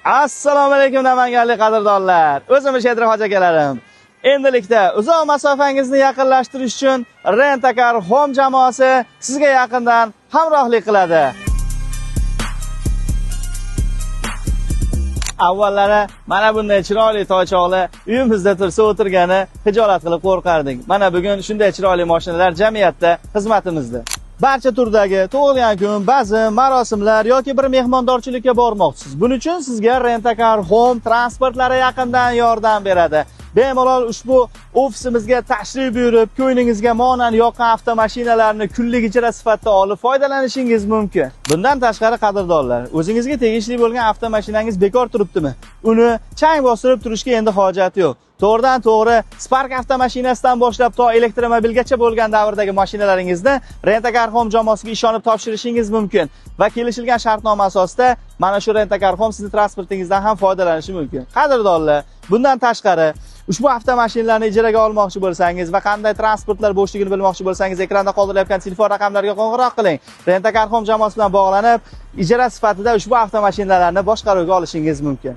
Assalomu alaykum namanganlik qadrdonlar. O'zim Shedri hoji akalarim. Endilikda uzoq masofangizni yaqinlashtirish uchun Rent-A-Car Home jamoasi sizga yaqindan hamrohlik qiladi. Avvallari mana bunday chiroyli toychoqlar uyimizda tursa o'tirgani hijolat qilib qo'rqardik. Mana bugun shunday chiroyli mashinalar jamiyatda xizmatimizda. Barcha turdagi tug'ilgan kun, bazm, marosimlar yoki bir mehmondorchilikka bormoqchisiz. Buning uchun sizga Rent-A-Car Home transportlari yaqindan yordam beradi. Bemalol ushbu ofisimizga tashrif buyurib, ko'nglingizga monan yoqqan avtomashinalarni kunlik ijara sifatida olib foydalanishingiz mumkin. Bundan tashqari qadrdonlar, o'zingizga tegishli bo'lgan avtomashinangiz bekor turibdimi? Uni chang bostirib turishga endi hojat yo'q. To'g'ridan to'g'ri Spark avtomashinasidan boshlab to elektromobilgacha bo'lgan davrdagi mashinalaringizni Rent-A-Car Home jamoasiga ishonib topshirishingiz mumkin va kelishilgan shartnoma asosida mana shu Rent-A-Car Home sizning transportingizdan ham foydalanishi mumkin. Qadrdonlar, bundan tashqari ushbu avtomashinalarni ijaraga olmoqchi bo'lsangiz va qanday transportlar bo'shligini bilmoqchi bo'lsangiz, ekranda qoldirilayotgan telefon raqamlariga qo'ng'iroq qiling. Rent-A-Car Home jamoasi bilan bog'lanib, ijara sifatida ushbu avtomashinalarni boshqaruvga olishingiz mumkin.